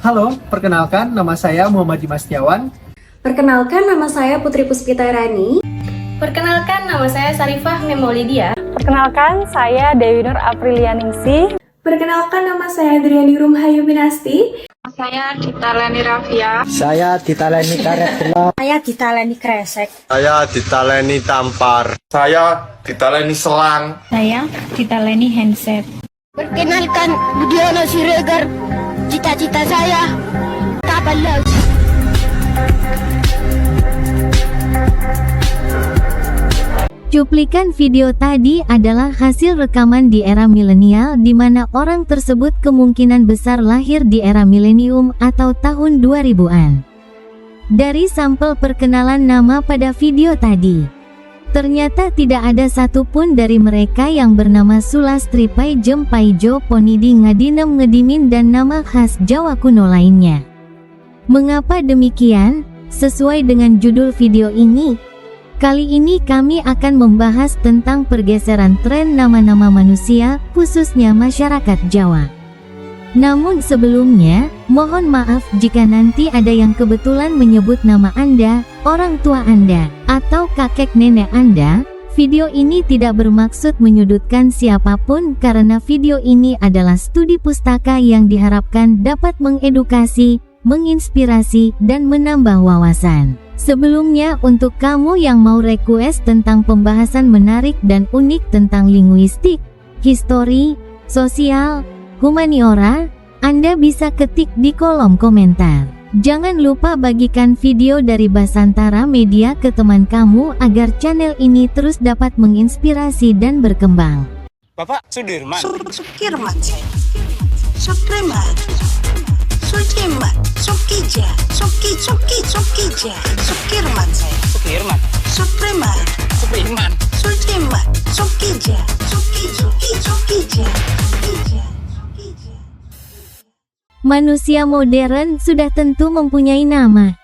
Halo, perkenalkan nama saya Muhammad Dimas Setiawan. Perkenalkan, nama saya Putri Puspita Rani. Perkenalkan, nama saya Sarifah Memolidia. Perkenalkan, saya Dewi Nur Aprilianingsih. Perkenalkan, nama saya Adriani Rumhayu Binasti. Saya Dita Leni Rafia. Saya Dita Leni Karetula. Saya Dita Leni Kresek. Saya Dita Leni Tampar. Saya Dita Leni Selang. Saya Dita Leni Handset. Perkenalkan, Budiono Siregar. Cita-cita saya kapal laut. Cuplikan video tadi adalah hasil rekaman di era milenial di mana orang tersebut kemungkinan besar lahir di era milenium atau tahun 2000-an. Dari sampel perkenalan nama pada video tadi, ternyata tidak ada satupun dari mereka yang bernama Sulastri Paijem Paijo Ponidi Ngadinem Ngedimin dan nama khas Jawa kuno lainnya. Mengapa demikian? Sesuai dengan judul video ini, kali ini kami akan membahas tentang pergeseran tren nama-nama manusia, khususnya masyarakat Jawa. Namun sebelumnya, mohon maaf jika nanti ada yang kebetulan menyebut nama Anda, orang tua Anda, atau kakek nenek Anda. Video ini tidak bermaksud menyudutkan siapapun karena video ini adalah studi pustaka yang diharapkan dapat mengedukasi, menginspirasi, dan menambah wawasan. Sebelumnya, untuk kamu yang mau request tentang pembahasan menarik dan unik tentang linguistik, histori, sosial, humaniora, Anda bisa ketik di kolom komentar. Jangan lupa bagikan video dari Basantara Media ke teman kamu agar channel ini terus dapat menginspirasi dan berkembang. Bapak Sudirman. Sukirman saya. Sukirman. Sudirman. Sukija. Sukija. Sukirman saya. Sukirman. Sudirman. Sudirman. Sudirman. Sukija. Sukija. Manusia modern sudah tentu mempunyai nama.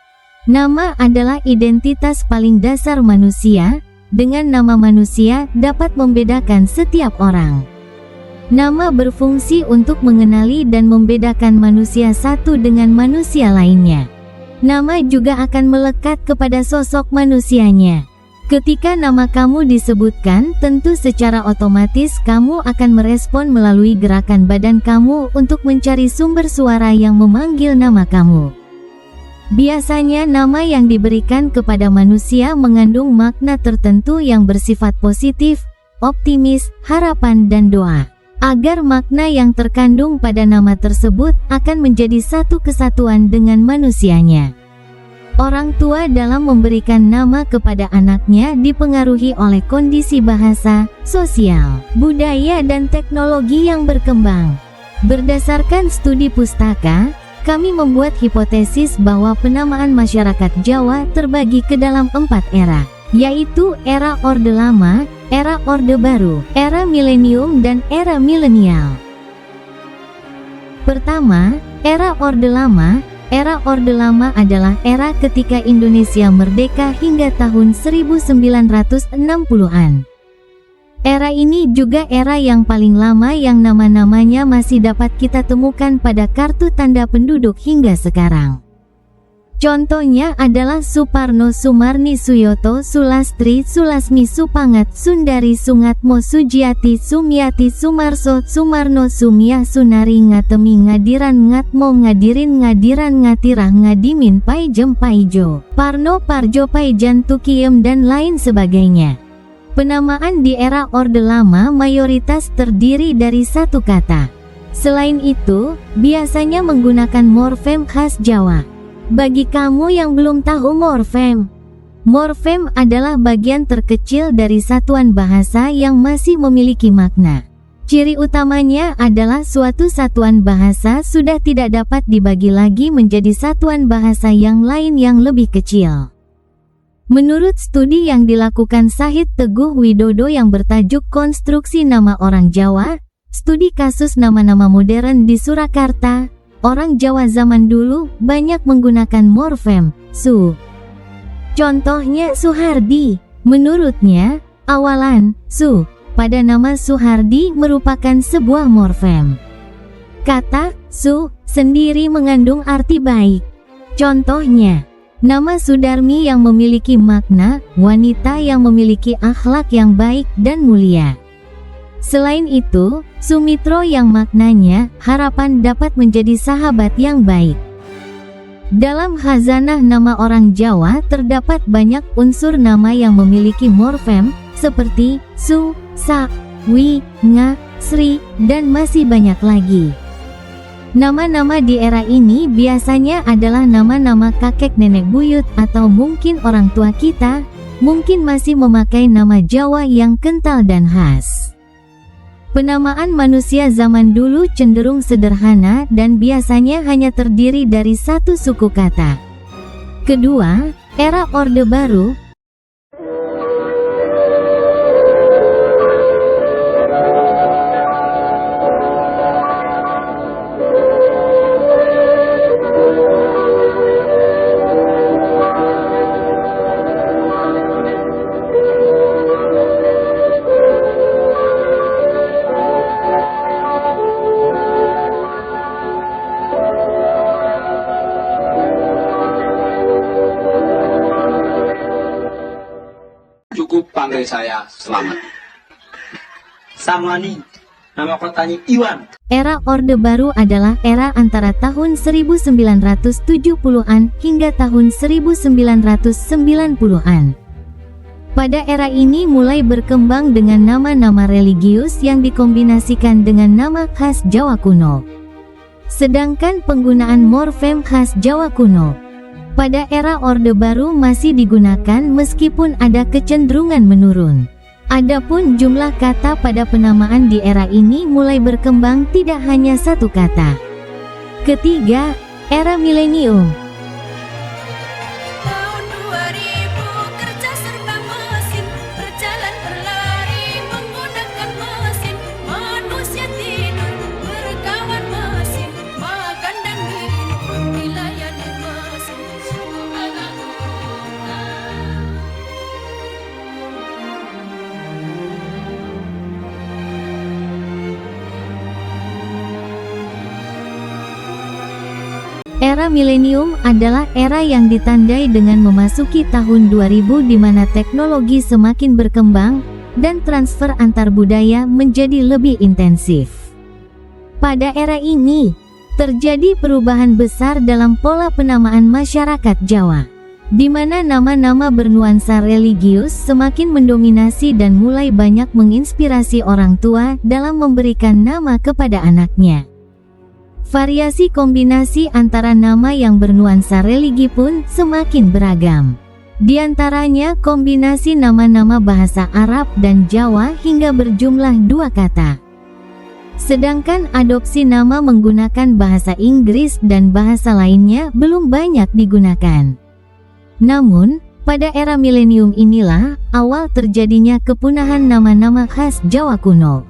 Nama adalah identitas paling dasar manusia. Dengan nama manusia dapat membedakan setiap orang. Nama berfungsi untuk mengenali dan membedakan manusia satu dengan manusia lainnya. Nama juga akan melekat kepada sosok manusianya. Ketika nama kamu disebutkan, tentu secara otomatis kamu akan merespon melalui gerakan badan kamu untuk mencari sumber suara yang memanggil nama kamu. Biasanya nama yang diberikan kepada manusia mengandung makna tertentu yang bersifat positif, optimis, harapan dan doa. Agar makna yang terkandung pada nama tersebut akan menjadi satu kesatuan dengan manusianya. Orang tua dalam memberikan nama kepada anaknya dipengaruhi oleh kondisi bahasa, sosial, budaya dan teknologi yang berkembang. Berdasarkan studi pustaka, kami membuat hipotesis bahwa penamaan masyarakat Jawa terbagi ke dalam 4 era, yaitu era Orde Lama, era Orde Baru, era Milenium dan era Milenial. Pertama, era Orde Lama. Era Orde Lama adalah era ketika Indonesia merdeka hingga tahun 1960-an. Era ini juga era yang paling lama yang nama-namanya masih dapat kita temukan pada kartu tanda penduduk hingga sekarang. Contohnya adalah Suparno, Sumarni, Suyoto, Sulastri, Sulasmi, Supangat, Sundari, Sungatmo, Sujiati, Sumiati, Sumarso, Sumarno, Sumia, Sunari, Ngatemi, Ngadiran, Ngatmo, Ngadirin, Ngadiran, Ngatirah, Ngadimin, Paijem, Paijo, Parno, Parjo, Paijan, Tukiem dan lain sebagainya. Penamaan di era Orde Lama mayoritas terdiri dari satu kata. Selain itu, biasanya menggunakan morfem khas Jawa. Bagi kamu yang belum tahu morfem, morfem adalah bagian terkecil dari satuan bahasa yang masih memiliki makna. Ciri utamanya adalah suatu satuan bahasa sudah tidak dapat dibagi lagi menjadi satuan bahasa yang lain yang lebih kecil. Menurut studi yang dilakukan Sahid Teguh Widodo yang bertajuk Konstruksi Nama Orang Jawa, studi kasus nama-nama modern di Surakarta, orang Jawa zaman dulu banyak menggunakan morfem, su. Contohnya Suhardi. Menurutnya, awalan, su, pada nama Suhardi merupakan sebuah morfem. Kata Su sendiri mengandung arti baik. Contohnya, nama Sudarmi yang memiliki makna wanita yang memiliki akhlak yang baik dan mulia. Selain itu, Sumitro yang maknanya harapan dapat menjadi sahabat yang baik. Dalam khazanah nama orang Jawa terdapat banyak unsur nama yang memiliki morfem seperti Su, Sa, Wi, Nga, Sri, dan masih banyak lagi. Nama-nama di era ini biasanya adalah nama-nama kakek nenek buyut atau mungkin orang tua kita, mungkin masih memakai nama Jawa yang kental dan khas. Penamaan manusia zaman dulu cenderung sederhana dan biasanya hanya terdiri dari satu suku kata. Kedua, era Orde Baru. Cukup panggil saya Selamat. Sama nih, nama kotanya Iwan. Era Orde Baru adalah era antara tahun 1970-an hingga tahun 1990-an. Pada era ini mulai berkembang dengan nama-nama religius yang dikombinasikan dengan nama khas Jawa kuno. Sedangkan penggunaan morfem khas Jawa kuno pada era Orde Baru masih digunakan meskipun ada kecenderungan menurun. Adapun jumlah kata pada penamaan di era ini mulai berkembang tidak hanya satu kata. Ketiga, era milenium. Tahun 2000 kerja serba mesin, berjalan berlari menggunakan mesin, manusia tidur berkawan mesin, makan dan minum dilayani mesin. Era milenium adalah era yang ditandai dengan memasuki tahun 2000 di mana teknologi semakin berkembang dan transfer antar budaya menjadi lebih intensif. Pada era ini, terjadi perubahan besar dalam pola penamaan masyarakat Jawa, di mana nama-nama bernuansa religius semakin mendominasi dan mulai banyak menginspirasi orang tua dalam memberikan nama kepada anaknya. Variasi kombinasi antara nama yang bernuansa religi pun semakin beragam. Di antaranya kombinasi nama-nama bahasa Arab dan Jawa hingga berjumlah 2 kata. Sedangkan adopsi nama menggunakan bahasa Inggris dan bahasa lainnya belum banyak digunakan. Namun, pada era milenium inilah awal terjadinya kepunahan nama-nama khas Jawa kuno.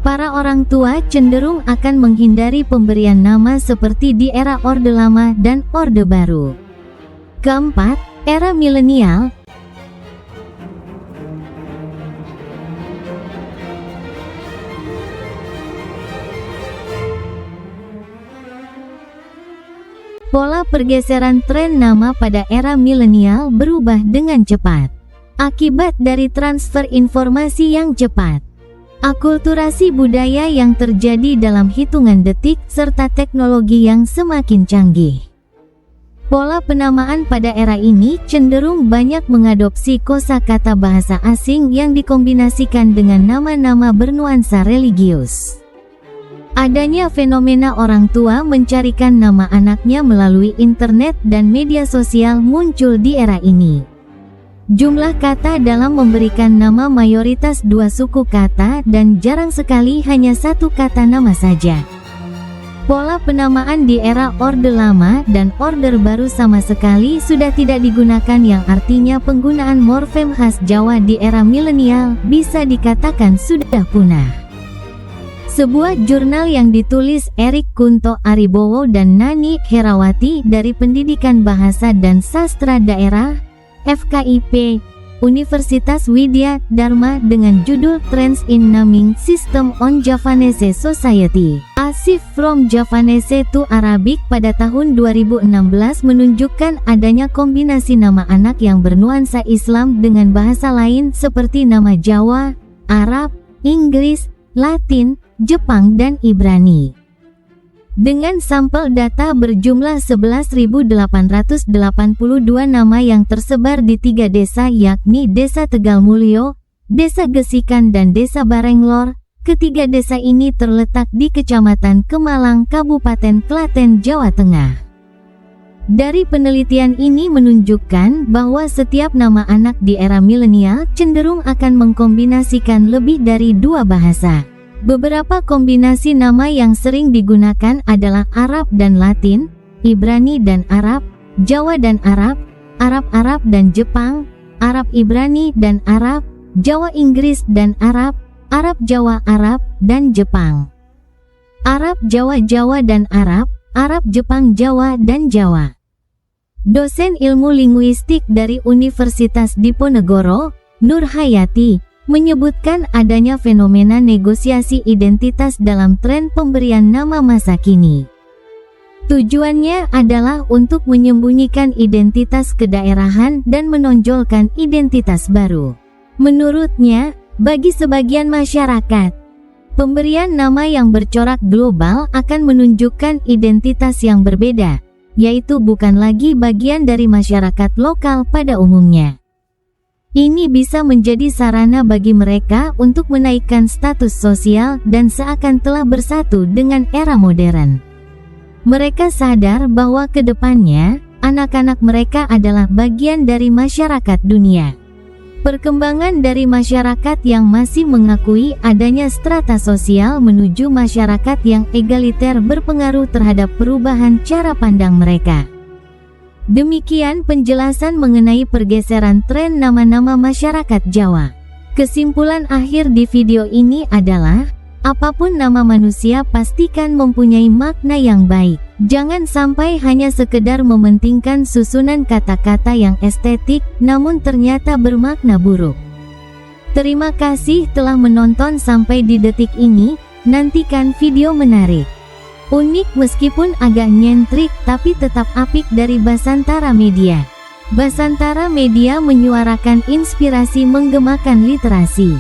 Para orang tua cenderung akan menghindari pemberian nama seperti di era Orde Lama dan Orde Baru. Keempat, era milenial. Pola pergeseran tren nama pada era milenial berubah dengan cepat. Akibat dari transfer informasi yang cepat, akulturasi budaya yang terjadi dalam hitungan detik, serta teknologi yang semakin canggih. Pola penamaan pada era ini cenderung banyak mengadopsi kosakata bahasa asing yang dikombinasikan dengan nama-nama bernuansa religius. Adanya fenomena orang tua mencarikan nama anaknya melalui internet dan media sosial muncul di era ini. Jumlah kata dalam memberikan nama mayoritas 2 suku kata dan jarang sekali hanya 1 kata nama saja. Pola penamaan di era Orde Lama dan Orde Baru sama sekali sudah tidak digunakan, yang artinya penggunaan morfem khas Jawa di era milenial bisa dikatakan sudah punah. Sebuah jurnal yang ditulis Erik Kunto Aribowo dan Nani Herawati dari Pendidikan Bahasa dan Sastra Daerah FKIP Universitas Widya Dharma dengan judul Trends in Naming System on Javanese Society. A Shift from Javanese to Arabic pada tahun 2016 menunjukkan adanya kombinasi nama anak yang bernuansa Islam dengan bahasa lain seperti nama Jawa, Arab, Inggris, Latin, Jepang, dan Ibrani. Dengan sampel data berjumlah 11.882 nama yang tersebar di 3 desa yakni Desa Tegal Mulyo, Desa Gesikan, dan Desa Barenglor, ketiga desa ini terletak di Kecamatan Kemalang, Kabupaten Klaten, Jawa Tengah. Dari penelitian ini menunjukkan bahwa setiap nama anak di era milenial cenderung akan mengkombinasikan lebih dari 2 bahasa. Beberapa kombinasi nama yang sering digunakan adalah Arab dan Latin, Ibrani dan Arab, Jawa dan Arab, Arab-Arab dan Jepang, Arab Ibrani dan Arab, Jawa Inggris dan Arab, Arab Jawa Arab dan Jepang, Arab Jawa Jawa dan Arab, Arab Jepang Jawa dan Jawa. Dosen ilmu linguistik dari Universitas Diponegoro, Nur Hayati, menyebutkan adanya fenomena negosiasi identitas dalam tren pemberian nama masa kini. Tujuannya adalah untuk menyembunyikan identitas kedaerahan dan menonjolkan identitas baru. Menurutnya, bagi sebagian masyarakat, pemberian nama yang bercorak global akan menunjukkan identitas yang berbeda, yaitu bukan lagi bagian dari masyarakat lokal pada umumnya. Ini bisa menjadi sarana bagi mereka untuk menaikkan status sosial dan seakan telah bersatu dengan era modern. Mereka sadar bahwa ke depannya, anak-anak mereka adalah bagian dari masyarakat dunia. Perkembangan dari masyarakat yang masih mengakui adanya strata sosial menuju masyarakat yang egaliter berpengaruh terhadap perubahan cara pandang mereka. Demikian penjelasan mengenai pergeseran tren nama-nama masyarakat Jawa. Kesimpulan akhir di video ini adalah, apapun nama manusia pastikan mempunyai makna yang baik. Jangan sampai hanya sekedar mementingkan susunan kata-kata yang estetik, namun ternyata bermakna buruk. Terima kasih telah menonton sampai di detik ini, nantikan video menarik, unik meskipun agak nyentrik tapi tetap apik dari Basantara Media. Basantara Media menyuarakan inspirasi menggemakan literasi.